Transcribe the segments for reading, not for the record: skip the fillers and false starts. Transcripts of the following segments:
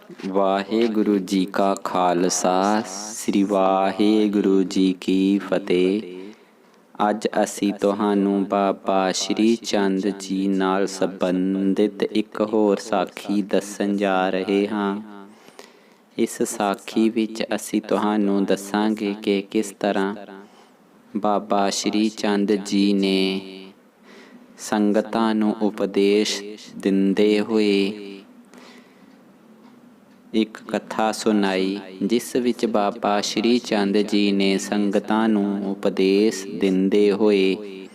ਵਾਹਿਗੁਰੂ ਜੀ ਕਾ ਖਾਲਸਾ ਸ੍ਰੀ ਵਾਹਿਗੁਰੂ ਜੀ ਕੀ ਫਤਿਹ। ਅੱਜ ਅਸੀਂ ਤੁਹਾਨੂੰ ਬਾਬਾ ਸ਼੍ਰੀ ਚੰਦ ਜੀ ਨਾਲ ਸੰਬੰਧਿਤ ਇੱਕ ਹੋਰ ਸਾਖੀ ਦੱਸਣ ਜਾ ਰਹੇ ਹਾਂ। ਇਸ ਸਾਖੀ ਵਿੱਚ ਅਸੀਂ ਤੁਹਾਨੂੰ ਦੱਸਾਂਗੇ ਕਿ ਕਿਸ ਤਰ੍ਹਾਂ ਬਾਬਾ ਸ਼੍ਰੀ ਚੰਦ ਜੀ ਨੇ ਸੰਗਤਾਂ ਨੂੰ ਉਪਦੇਸ਼ ਦਿੰਦੇ ਹੋਏ ਇੱਕ ਕਥਾ ਸੁਣਾਈ, ਜਿਸ ਵਿੱਚ ਬਾਬਾ ਸ਼੍ਰੀ ਚੰਦ ਜੀ ਨੇ ਸੰਗਤਾਂ ਨੂੰ ਉਪਦੇਸ਼ ਦਿੰਦੇ ਹੋਏ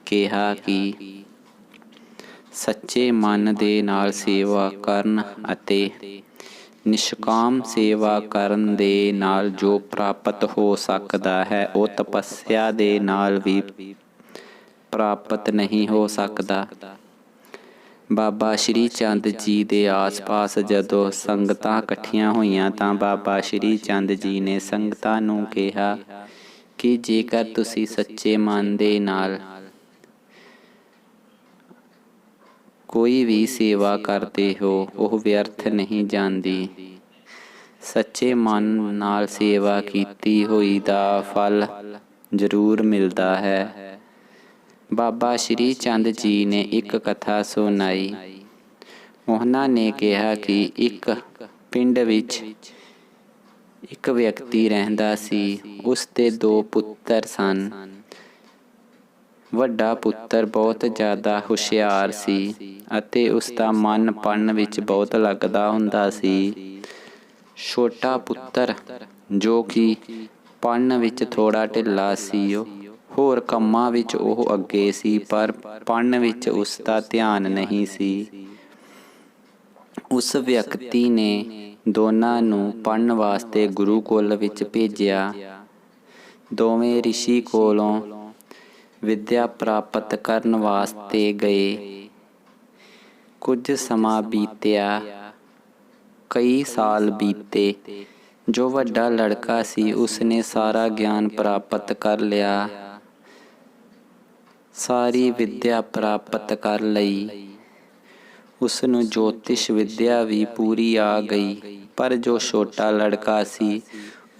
ਕਿਹਾ ਕਿ ਸੱਚੇ ਮਨ ਦੇ ਨਾਲ ਸੇਵਾ ਕਰਨ ਅਤੇ ਨਿਸ਼ਕਾਮ ਸੇਵਾ ਕਰਨ ਦੇ ਨਾਲ ਜੋ ਪ੍ਰਾਪਤ ਹੋ ਸਕਦਾ ਹੈ ਉਹ ਤਪੱਸਿਆ ਦੇ ਨਾਲ ਵੀ ਪ੍ਰਾਪਤ ਨਹੀਂ ਹੋ ਸਕਦਾ। ਬਾਬਾ ਸ਼੍ਰੀ ਚੰਦ ਜੀ ਦੇ ਆਸ-ਪਾਸ ਜਦੋਂ ਸੰਗਤਾਂ ਇਕੱਠੀਆਂ ਹੋਈਆਂ ਤਾਂ ਬਾਬਾ ਸ਼੍ਰੀ ਚੰਦ ਜੀ ਨੇ ਸੰਗਤਾਂ ਨੂੰ ਕਿਹਾ ਕਿ ਜੇਕਰ ਤੁਸੀਂ ਸੱਚੇ ਮਨ ਦੇ ਨਾਲ ਕੋਈ ਵੀ ਸੇਵਾ ਕਰਦੇ ਹੋ ਉਹ ਵਿਅਰਥ ਨਹੀਂ ਜਾਂਦੀ। ਸੱਚੇ ਮਨ ਨਾਲ ਸੇਵਾ ਕੀਤੀ ਹੋਈ ਦਾ ਫਲ ਜ਼ਰੂਰ ਮਿਲਦਾ ਹੈ। ਬਾਬਾ ਸ਼੍ਰੀ ਚੰਦ ਜੀ ਨੇ ਇੱਕ ਕਥਾ ਸੁਣਾਈ। ਉਹਨਾਂ ਨੇ ਕਿਹਾ ਕਿ ਇੱਕ ਪਿੰਡ ਵਿੱਚ ਇੱਕ ਵਿਅਕਤੀ ਰਹਿੰਦਾ ਸੀ। ਉਸ ਦੇ 2 ਪੁੱਤਰ ਸਨ। ਵੱਡਾ ਪੁੱਤਰ ਬਹੁਤ ਜ਼ਿਆਦਾ ਹੁਸ਼ਿਆਰ ਸੀ ਅਤੇ ਉਸ ਦਾ ਮਨ ਪੜ੍ਹਨ ਵਿੱਚ ਬਹੁਤ ਲੱਗਦਾ ਹੁੰਦਾ ਸੀ। ਛੋਟਾ ਪੁੱਤਰ ਜੋ ਕਿ ਪੜ੍ਹਨ ਵਿੱਚ ਥੋੜ੍ਹਾ ਢਿੱਲਾ ਸੀ, ਹੋਰ ਕੰਮਾਂ ਵਿੱਚ ਉਹ ਅੱਗੇ ਸੀ, ਪਰ ਪੜ੍ਹਨ ਵਿੱਚ ਉਸ ਦਾ ਧਿਆਨ ਨਹੀਂ ਸੀ। ਉਸ ਵਿਅਕਤੀ ਨੇ ਦੋਨਾਂ ਨੂੰ ਪੜ੍ਹਨ ਵਾਸਤੇ ਗੁਰੂਕੁਲ ਵਿੱਚ ਭੇਜਿਆ। ਦੋਵੇਂ ਰਿਸ਼ੀ ਕੋਲੋਂ ਵਿੱਦਿਆ ਪ੍ਰਾਪਤ ਕਰਨ ਵਾਸਤੇ ਗਏ। ਕੁਝ ਸਮਾਂ ਬੀਤਿਆ, ਕਈ ਸਾਲ ਬੀਤੇ। ਜੋ ਵੱਡਾ ਲੜਕਾ ਸੀ ਉਸਨੇ ਸਾਰਾ ਗਿਆਨ ਪ੍ਰਾਪਤ ਕਰ ਲਿਆ, ਸਾਰੀ ਵਿੱਦਿਆ ਪ੍ਰਾਪਤ ਕਰ ਲਈ। ਉਸ ਨੂੰ ਜੋਤਿਸ਼ ਵਿੱਦਿਆ ਵੀ ਪੂਰੀ ਆ ਗਈ। ਪਰ ਜੋ ਛੋਟਾ ਲੜਕਾ ਸੀ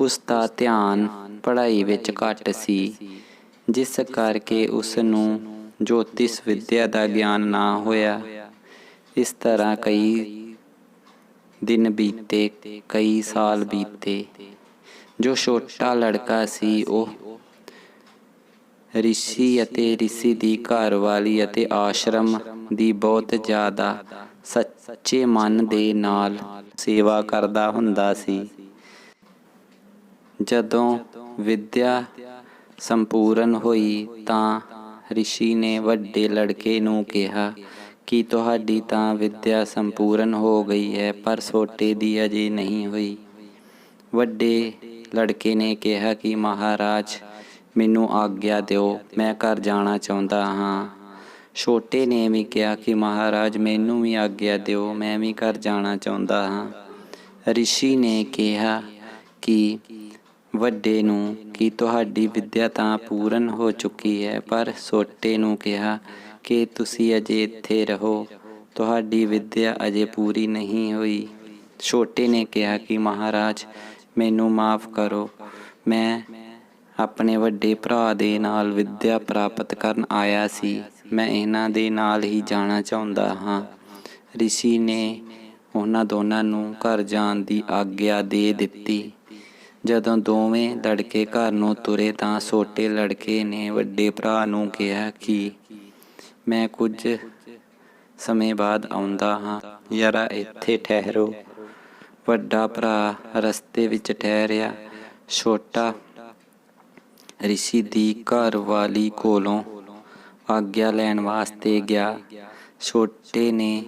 ਉਸ ਦਾ ਧਿਆਨ ਪੜ੍ਹਾਈ ਵਿੱਚ ਘੱਟ ਸੀ, ਜਿਸ ਕਰਕੇ ਉਸ ਨੂੰ ਜੋਤਿਸ਼ ਵਿੱਦਿਆ ਦਾ ਗਿਆਨ ਨਾ ਹੋਇਆ। ਇਸ ਤਰ੍ਹਾਂ ਕਈ ਦਿਨ ਬੀਤੇ, ਕਈ ਸਾਲ ਬੀਤੇ। ਜੋ ਛੋਟਾ ਲੜਕਾ ਸੀ ਉਹ ਰਿਸ਼ੀ ਅਤੇ ਰਿਸ਼ੀ ਦੀ ਘਰਵਾਲੀ ਅਤੇ ਆਸ਼ਰਮ ਦੀ ਬਹੁਤ ਜ਼ਿਆਦਾ ਸੱਚੇ ਮਨ ਦੇ ਨਾਲ ਸੇਵਾ ਕਰਦਾ ਹੁੰਦਾ ਸੀ। ਜਦੋਂ ਵਿੱਦਿਆ ਸੰਪੂਰਨ ਹੋਈ ਤਾਂ ਰਿਸ਼ੀ ਨੇ ਵੱਡੇ ਲੜਕੇ ਨੂੰ ਕਿਹਾ ਕਿ ਤੁਹਾਡੀ ਤਾਂ ਵਿੱਦਿਆ ਸੰਪੂਰਨ ਹੋ ਗਈ ਹੈ, ਪਰ ਛੋਟੇ ਦੀ ਅਜੇ ਨਹੀਂ ਹੋਈ। ਵੱਡੇ ਲੜਕੇ ਨੇ ਕਿਹਾ ਕਿ ਮਹਾਰਾਜ ਮੈਨੂੰ ਆਗਿਆ ਦਿਓ, ਮੈਂ ਘਰ ਜਾਣਾ ਚਾਹੁੰਦਾ ਹਾਂ। ਛੋਟੇ ਨੇ ਵੀ ਕਿਹਾ ਕਿ ਮਹਾਰਾਜ ਮੈਨੂੰ ਵੀ ਆਗਿਆ ਦਿਓ, ਮੈਂ ਵੀ ਘਰ ਜਾਣਾ ਚਾਹੁੰਦਾ ਹਾਂ। ਰਿਸ਼ੀ ਨੇ ਕਿਹਾ ਕਿ ਵੱਡੇ ਨੂੰ ਕਿ ਤੁਹਾਡੀ ਵਿੱਦਿਆ ਤਾਂ ਪੂਰਨ ਹੋ ਚੁੱਕੀ ਹੈ, ਪਰ ਛੋਟੇ ਨੂੰ ਕਿਹਾ ਕਿ ਤੁਸੀਂ ਅਜੇ ਇੱਥੇ ਰਹੋ, ਤੁਹਾਡੀ ਵਿੱਦਿਆ ਅਜੇ ਪੂਰੀ ਨਹੀਂ ਹੋਈ। ਛੋਟੇ ਨੇ ਕਿਹਾ ਕਿ ਮਹਾਰਾਜ ਮੈਨੂੰ ਮਾਫ਼ ਕਰੋ, ਮੈਂ ਆਪਣੇ ਵੱਡੇ ਭਰਾ ਦੇ ਨਾਲ ਵਿੱਦਿਆ ਪ੍ਰਾਪਤ ਕਰਨ ਆਇਆ ਸੀ, ਮੈਂ ਇਹਨਾਂ ਦੇ ਨਾਲ ਹੀ ਜਾਣਾ ਚਾਹੁੰਦਾ ਹਾਂ। ਰਿਸ਼ੀ ਨੇ ਉਹਨਾਂ ਦੋਨਾਂ ਨੂੰ ਘਰ ਜਾਣ ਦੀ ਆਗਿਆ ਦੇ ਦਿੱਤੀ। ਜਦੋਂ ਦੋਵੇਂ ਲੜਕੇ ਘਰ ਨੂੰ ਤੁਰੇ ਤਾਂ ਛੋਟੇ ਲੜਕੇ ਨੇ ਵੱਡੇ ਭਰਾ ਨੂੰ ਕਿਹਾ ਕਿ ਮੈਂ ਕੁਝ ਸਮੇਂ ਬਾਅਦ ਆਉਂਦਾ ਹਾਂ, ਜ਼ਰਾ ਇੱਥੇ ਠਹਿਰੋ। ਵੱਡਾ ਭਰਾ ਰਸਤੇ ਵਿੱਚ ਠਹਿਰਿਆ। ਛੋਟਾ ਰਿਸ਼ੀ ਦੀ ਘਰਵਾਲੀ ਕੋਲੋਂ ਆਗਿਆ ਲੈਣ ਵਾਸਤੇ ਗਿਆ। ਛੋਟੇ ਨੇ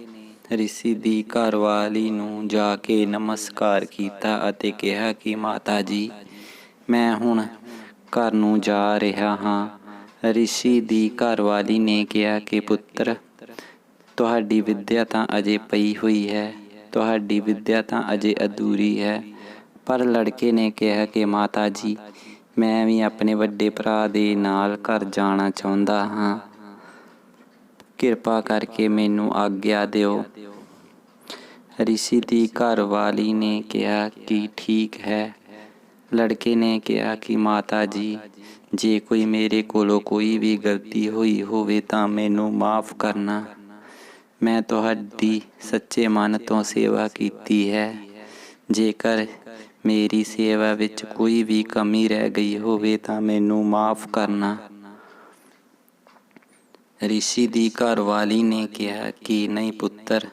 ਰਿਸ਼ੀ ਦੀ ਘਰਵਾਲੀ ਨੂੰ ਜਾ ਕੇ ਨਮਸਕਾਰ ਕੀਤਾ ਅਤੇ ਕਿਹਾ ਕਿ ਮਾਤਾ ਜੀ, ਮੈਂ ਹੁਣ ਘਰ ਨੂੰ ਜਾ ਰਿਹਾ ਹਾਂ। ਰਿਸ਼ੀ ਦੀ ਘਰਵਾਲੀ ਨੇ ਕਿਹਾ ਕਿ ਪੁੱਤਰ, ਤੁਹਾਡੀ ਵਿੱਦਿਆ ਤਾਂ ਅਜੇ ਪਈ ਹੋਈ ਹੈ, ਤੁਹਾਡੀ ਵਿੱਦਿਆ ਤਾਂ ਅਜੇ ਅਧੂਰੀ ਹੈ। ਪਰ ਲੜਕੇ ਨੇ ਕਿਹਾ ਕਿ ਮਾਤਾ ਜੀ, ਮੈਂ ਵੀ ਆਪਣੇ ਵੱਡੇ ਭਰਾ ਦੇ ਨਾਲ ਘਰ ਜਾਣਾ ਚਾਹੁੰਦਾ ਹਾਂ, ਕਿਰਪਾ ਕਰਕੇ ਮੈਨੂੰ ਆਗਿਆ ਦਿਓ। ਰਿਸ਼ੀ ਦੀ ਘਰਵਾਲੀ ਨੇ ਕਿਹਾ ਕਿ ਠੀਕ ਹੈ। ਲੜਕੇ ਨੇ ਕਿਹਾ ਕਿ ਮਾਤਾ ਜੀ, ਜੇ ਕੋਈ ਮੇਰੇ ਕੋਲੋਂ ਕੋਈ ਵੀ ਗਲਤੀ ਹੋਈ ਹੋਵੇ ਤਾਂ ਮੈਨੂੰ ਮਾਫ਼ ਕਰਨਾ। ਮੈਂ ਤੁਹਾਡੀ ਸੱਚੇ ਮਨ ਤੋਂ ਸੇਵਾ ਕੀਤੀ ਹੈ। ਜੇਕਰ ਮੇਰੀ ਸੇਵਾ ਵਿੱਚ ਕੋਈ ਵੀ ਕਮੀ ਰਹਿ ਗਈ ਹੋਵੇ ਤਾਂ ਮੈਨੂੰ ਮਾਫ਼ ਕਰਨਾ। ਰਿਸ਼ੀ ਦੀ ਘਰਵਾਲੀ ਨੇ ਕਿਹਾ ਕਿ ਨਹੀਂ ਪੁੱਤਰ,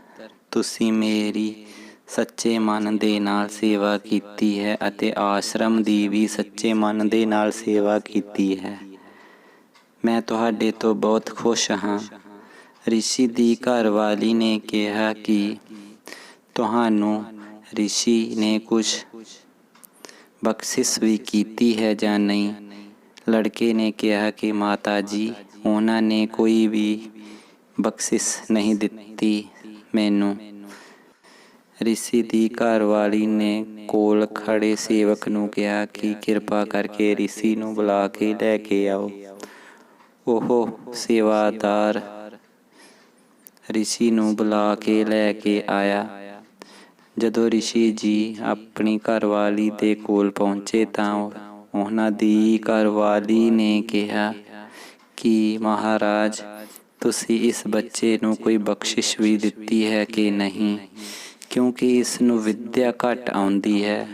ਤੁਸੀਂ ਮੇਰੀ ਸੱਚੇ ਮਨ ਦੇ ਨਾਲ ਸੇਵਾ ਕੀਤੀ ਹੈ ਅਤੇ ਆਸ਼ਰਮ ਦੀ ਵੀ ਸੱਚੇ ਮਨ ਦੇ ਨਾਲ ਸੇਵਾ ਕੀਤੀ ਹੈ। ਮੈਂ ਤੁਹਾਡੇ ਤੋਂ ਬਹੁਤ ਖੁਸ਼ ਹਾਂ। ਰਿਸ਼ੀ ਦੀ ਘਰਵਾਲੀ ਨੇ ਕਿਹਾ ਕਿ ਤੁਹਾਨੂੰ ਰਿਸ਼ੀ ਨੇ ਕੁਝ ਬਖਸ਼ਿਸ਼ ਵੀ ਕੀਤੀ ਹੈ ਜਾਂ ਨਹੀਂ। ਲੜਕੇ ਨੇ ਕਿਹਾ ਕਿ ਮਾਤਾ ਜੀ, ਉਹਨਾਂ ਨੇ ਕੋਈ ਵੀ ਬਖਸ਼ਿਸ਼ ਨਹੀਂ ਦਿੱਤੀ ਮੈਨੂੰ। ਰਿਸ਼ੀ ਦੀ ਘਰਵਾਲੀ ਨੇ ਕੋਲ ਖੜੇ ਸੇਵਕ ਨੂੰ ਕਿਹਾ ਕਿ ਕਿਰਪਾ ਕਰਕੇ ਰਿਸ਼ੀ ਨੂੰ ਬੁਲਾ ਕੇ ਲੈ ਕੇ ਆਓ। ਉਹ ਸੇਵਾਦਾਰ ਰਿਸ਼ੀ ਨੂੰ ਬੁਲਾ ਕੇ ਲੈ ਕੇ ਆਇਆ। ਜਦੋਂ ਰਿਸ਼ੀ ਜੀ ਆਪਣੀ ਘਰਵਾਲੀ ਦੇ ਕੋਲ ਪਹੁੰਚੇ ਤਾਂ ਉਹਨਾਂ ਦੀ ਘਰਵਾਲੀ ਨੇ ਕਿਹਾ ਕਿ ਮਹਾਰਾਜ, ਤੁਸੀਂ ਇਸ ਬੱਚੇ ਨੂੰ ਕੋਈ ਬਖਸ਼ਿਸ਼ ਵੀ ਦਿੱਤੀ ਹੈ ਕਿ ਨਹੀਂ, ਕਿਉਂਕਿ ਇਸ ਨੂੰ ਵਿੱਦਿਆ ਘੱਟ ਆਉਂਦੀ ਹੈ।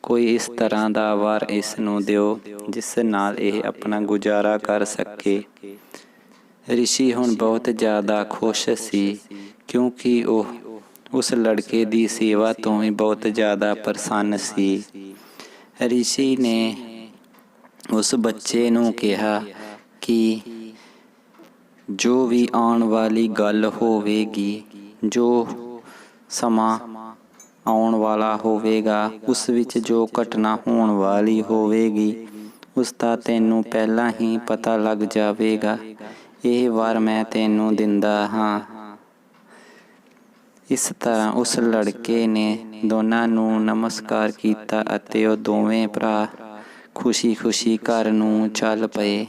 ਕੋਈ ਇਸ ਤਰ੍ਹਾਂ ਦਾ ਵਰ ਇਸ ਨੂੰ ਦਿਓ ਜਿਸ ਨਾਲ ਇਹ ਆਪਣਾ ਗੁਜ਼ਾਰਾ ਕਰ ਸਕੇ। ਰਿਸ਼ੀ ਹੁਣ ਬਹੁਤ ਜ਼ਿਆਦਾ ਖੁਸ਼ ਸੀ, ਕਿਉਂਕਿ ਉਹ ਉਸ ਲੜਕੇ ਦੀ ਸੇਵਾ ਤੋਂ ਹੀ ਬਹੁਤ ਜ਼ਿਆਦਾ ਪ੍ਰਸੰਨ ਸੀ। ਰਿਸ਼ੀ ਨੇ ਉਸ ਬੱਚੇ ਨੂੰ ਕਿਹਾ ਕਿ ਜੋ ਵੀ ਆਉਣ ਵਾਲੀ ਗੱਲ ਹੋਵੇਗੀ, ਜੋ ਸਮਾਂ ਆਉਣ ਵਾਲਾ ਹੋਵੇਗਾ, ਉਸ ਵਿੱਚ ਜੋ ਘਟਨਾ ਹੋਣ ਵਾਲੀ ਹੋਵੇਗੀ, ਉਸ ਦਾ ਤੈਨੂੰ ਪਹਿਲਾਂ ਹੀ ਪਤਾ ਲੱਗ ਜਾਵੇਗਾ। ਇਹ ਵਰ ਮੈਂ ਤੈਨੂੰ ਦਿੰਦਾ ਹਾਂ। ਇਸ ਤਰ੍ਹਾਂ ਉਸ ਲੜਕੇ ਨੇ ਦੋਨਾਂ ਨੂੰ ਨਮਸਕਾਰ ਕੀਤਾ ਅਤੇ ਉਹ ਦੋਵੇਂ ਭਰਾ ਖੁਸ਼ੀ-ਖੁਸ਼ੀ ਘਰ ਨੂੰ ਚੱਲ ਪਏ।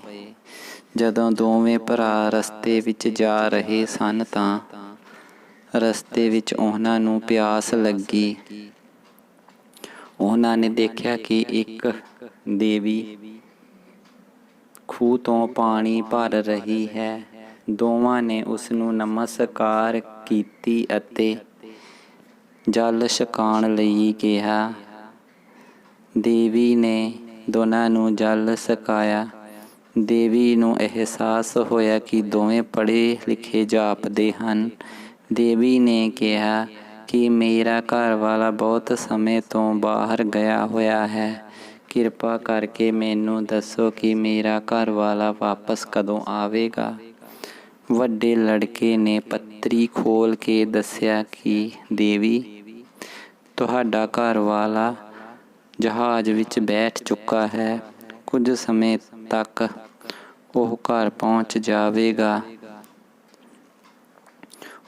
ਜਦੋਂ ਦੋਵੇਂ ਭਰਾ ਰਸਤੇ ਵਿੱਚ ਜਾ ਰਹੇ ਸਨ ਤਾਂ ਰਸਤੇ ਵਿੱਚ ਉਹਨਾਂ ਨੂੰ ਪਿਆਸ ਲੱਗੀ। ਉਹਨਾਂ ਨੇ ਦੇਖਿਆ ਕਿ ਇੱਕ ਦੇਵੀ ਖੂਹ ਤੋਂ ਪਾਣੀ ਭਰ ਰਹੀ ਹੈ। ਦੋਵਾਂ ਨੇ ਉਸ ਨੂੰ ਨਮਸਕਾਰ ਕੀਤੀ ਅਤੇ ਜਲ ਛਕਾਉਣ ਲਈ ਕਿਹਾ। ਦੇਵੀ ਨੇ ਦੋਨਾਂ ਨੂੰ ਜਲ ਛਕਾਇਆ। ਦੇਵੀ ਨੂੰ ਅਹਿਸਾਸ ਹੋਇਆ ਕਿ ਦੋਵੇਂ ਪੜ੍ਹੇ ਲਿਖੇ ਜਾਪਦੇ ਹਨ। ਦੇਵੀ ਨੇ ਕਿਹਾ ਕਿ ਮੇਰਾ ਘਰ ਵਾਲਾ ਬਹੁਤ ਸਮੇਂ ਤੋਂ ਬਾਹਰ ਗਿਆ ਹੋਇਆ ਹੈ। ਕਿਰਪਾ ਕਰਕੇ ਮੈਨੂੰ ਦੱਸੋ ਕਿ ਮੇਰਾ ਘਰ ਵਾਲਾ ਵਾਪਸ ਕਦੋਂ ਆਵੇਗਾ। ਵੱਡੇ ਲੜਕੇ ਨੇ ਪੱਤਰੀ ਖੋਲ੍ਹ ਕੇ ਦੱਸਿਆ ਕਿ ਦੇਵੀ, ਤੁਹਾਡਾ ਘਰ ਵਾਲਾ ਜਹਾਜ਼ ਵਿੱਚ ਬੈਠ ਚੁੱਕਾ ਹੈ। ਕੁਝ ਸਮੇਂ ਤੱਕ ਉਹ ਘਰ ਪਹੁੰਚ ਜਾਵੇਗਾ।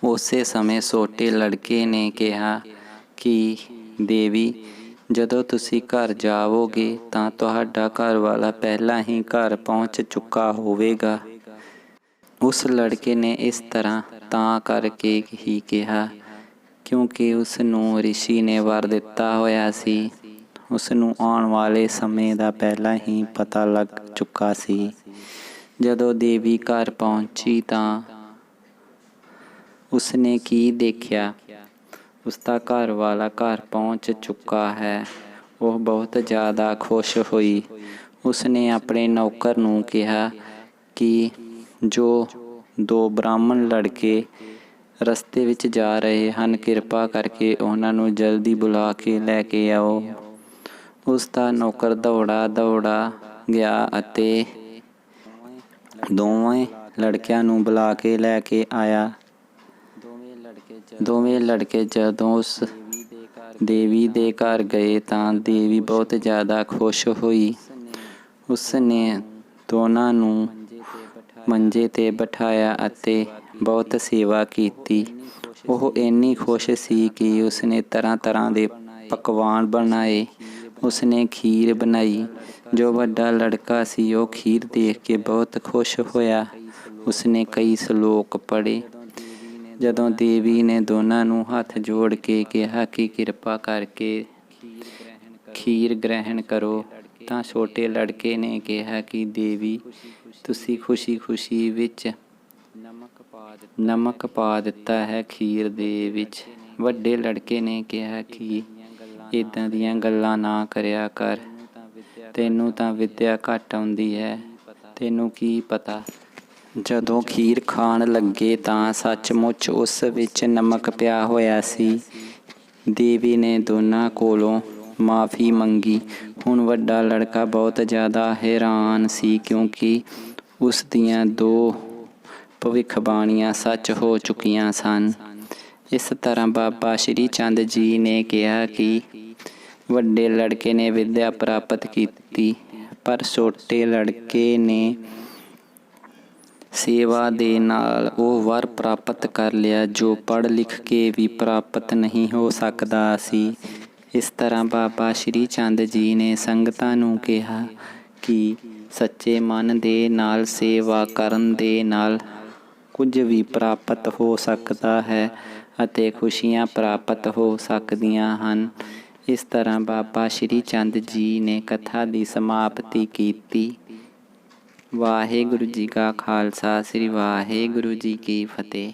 ਉਸੇ ਸਮੇਂ ਛੋਟੇ ਲੜਕੇ ਨੇ ਕਿਹਾ ਕਿ ਦੇਵੀ, ਜਦੋਂ ਤੁਸੀਂ ਘਰ ਜਾਵੋਗੇ ਤਾਂ ਤੁਹਾਡਾ ਘਰ ਵਾਲਾ ਪਹਿਲਾਂ ਹੀ ਘਰ ਪਹੁੰਚ ਚੁੱਕਾ ਹੋਵੇਗਾ। ਉਸ ਲੜਕੇ ਨੇ ਇਸ ਤਰ੍ਹਾਂ ਤਾਂ ਕਰਕੇ ਹੀ ਕਿਹਾ ਕਿਉਂਕਿ ਉਸ ਨੂੰ ਰਿਸ਼ੀ ਨੇ ਵਰ ਦਿੱਤਾ ਹੋਇਆ ਸੀ। ਉਸ ਨੂੰ ਆਉਣ ਵਾਲੇ ਸਮੇਂ ਦਾ ਪਹਿਲਾਂ ਹੀ ਪਤਾ ਲੱਗ ਚੁੱਕਾ ਸੀ। ਜਦੋਂ ਦੇਵੀ ਘਰ ਪਹੁੰਚੀ ਤਾਂ ਉਸਨੇ ਕੀ ਦੇਖਿਆ? ਉਸਦਾ ਘਰ ਵਾਲਾ ਘਰ ਪਹੁੰਚ ਚੁੱਕਾ ਹੈ। ਉਹ ਬਹੁਤ ਜ਼ਿਆਦਾ ਖੁਸ਼ ਹੋਈ। ਉਸਨੇ ਆਪਣੇ ਨੌਕਰ ਨੂੰ ਕਿਹਾ ਕਿ ਜੋ 2 ਬ੍ਰਾਹਮਣ ਲੜਕੇ ਰਸਤੇ ਵਿੱਚ ਜਾ ਰਹੇ ਹਨ, ਕਿਰਪਾ ਕਰਕੇ ਉਹਨਾਂ ਨੂੰ ਜਲਦੀ ਬੁਲਾ ਕੇ ਲੈ ਕੇ ਆਓ। ਉਸ ਦਾ ਨੌਕਰ ਦੌੜਾ ਗਿਆ ਅਤੇ ਦੋਵੇਂ ਲੜਕਿਆਂ ਨੂੰ ਬੁਲਾ ਕੇ ਲੈ ਕੇ ਆਇਆ। ਦੋਵੇਂ ਲੜਕੇ ਜਦੋਂ ਉਸ ਦੇਵੀ ਦੇ ਘਰ ਗਏ ਤਾਂ ਦੇਵੀ ਬਹੁਤ ਜ਼ਿਆਦਾ ਖੁਸ਼ ਹੋਈ। ਉਸਨੇ ਦੋਨਾਂ ਨੂੰ ਮੰਜੇ 'ਤੇ ਬਿਠਾਇਆ ਅਤੇ ਬਹੁਤ ਸੇਵਾ ਕੀਤੀ। ਉਹ ਇੰਨੀ ਖੁਸ਼ ਸੀ ਕਿ ਉਸਨੇ ਤਰ੍ਹਾਂ-ਤਰ੍ਹਾਂ ਦੇ ਪਕਵਾਨ ਬਣਾਏ। ਉਸਨੇ ਖੀਰ ਬਣਾਈ। ਜੋ ਵੱਡਾ ਲੜਕਾ ਸੀ ਉਹ ਖੀਰ ਦੇਖ ਕੇ ਬਹੁਤ ਖੁਸ਼ ਹੋਇਆ। ਉਸਨੇ ਕਈ ਸ਼ਲੋਕ ਪੜ੍ਹੇ। ਜਦੋਂ ਦੇਵੀ ਨੇ ਦੋਨਾਂ ਨੂੰ ਹੱਥ ਜੋੜ ਕੇ ਕਿਹਾ ਕਿ ਕਿਰਪਾ ਕਰਕੇ ਖੀਰ ਗ੍ਰਹਿਣ ਕਰੋ, ਤਾਂ ਛੋਟੇ ਲੜਕੇ ਨੇ ਕਿਹਾ ਕਿ ਦੇਵੀ, ਤੁਸੀਂ ਖੁਸ਼ੀ ਵਿੱਚ ਨਮਕ ਪਾ ਦਿੱਤਾ ਹੈ ਖੀਰ ਦੇ ਵਿੱਚ। ਵੱਡੇ ਲੜਕੇ ਨੇ ਕਿਹਾ ਕਿ ਇੱਦਾਂ ਦੀਆਂ ਗੱਲਾਂ ਨਾ ਕਰਿਆ ਕਰ, ਤੈਨੂੰ ਤਾਂ ਵਿੱਦਿਆ ਘੱਟ ਆਉਂਦੀ ਹੈ, ਤੈਨੂੰ ਕੀ ਪਤਾ। ਜਦੋਂ ਖੀਰ ਖਾਣ ਲੱਗੇ ਤਾਂ ਸੱਚਮੁੱਚ ਉਸ ਵਿੱਚ ਨਮਕ ਪਿਆ ਹੋਇਆ ਸੀ। ਦੇਵੀ ਨੇ ਦੋਨਾਂ ਕੋਲੋਂ ਮਾਫ਼ੀ ਮੰਗੀ। ਹੁਣ ਵੱਡਾ ਲੜਕਾ ਬਹੁਤ ਜ਼ਿਆਦਾ ਹੈਰਾਨ ਸੀ, ਕਿਉਂਕਿ ਉਸ ਦੀਆਂ 2 ਭਵਿੱਖਬਾਣੀਆਂ ਸੱਚ ਹੋ ਚੁੱਕੀਆਂ ਸਨ। ਇਸ ਤਰ੍ਹਾਂ ਬਾਬਾ ਸ਼੍ਰੀ ਚੰਦ ਜੀ ਨੇ ਕਿਹਾ ਕਿ ਵੱਡੇ ਲੜਕੇ ਨੇ ਵਿੱਦਿਆ ਪ੍ਰਾਪਤ ਕੀਤੀ, ਪਰ ਛੋਟੇ ਲੜਕੇ ਨੇ ਸੇਵਾ ਦੇ ਨਾਲ ਉਹ ਵਰ ਪ੍ਰਾਪਤ ਕਰ ਲਿਆ ਜੋ ਪੜ੍ਹ ਲਿਖ ਕੇ ਵੀ ਪ੍ਰਾਪਤ ਨਹੀਂ ਹੋ ਸਕਦਾ ਸੀ। ਇਸ ਤਰ੍ਹਾਂ ਬਾਬਾ ਸ਼੍ਰੀ ਚੰਦ ਜੀ ਨੇ ਸੰਗਤਾਂ ਨੂੰ ਕਿਹਾ ਕਿ ਸੱਚੇ ਮਨ ਦੇ ਨਾਲ ਸੇਵਾ ਕਰਨ ਦੇ ਨਾਲ ਕੁਝ ਵੀ ਪ੍ਰਾਪਤ ਹੋ ਸਕਦਾ ਹੈ ਅਤੇ ਖੁਸ਼ੀਆਂ ਪ੍ਰਾਪਤ ਹੋ ਸਕਦੀਆਂ ਹਨ। ਇਸ ਤਰ੍ਹਾਂ ਬਾਬਾ ਸ਼੍ਰੀ ਚੰਦ ਜੀ ਨੇ ਕਥਾ ਦੀ ਸਮਾਪਤੀ ਕੀਤੀ। ਵਾਹਿਗੁਰੂ ਜੀ ਕਾ ਖਾਲਸਾ, ਸ੍ਰੀ ਵਾਹਿਗੁਰੂ ਜੀ ਕੀ ਫਤਿਹ।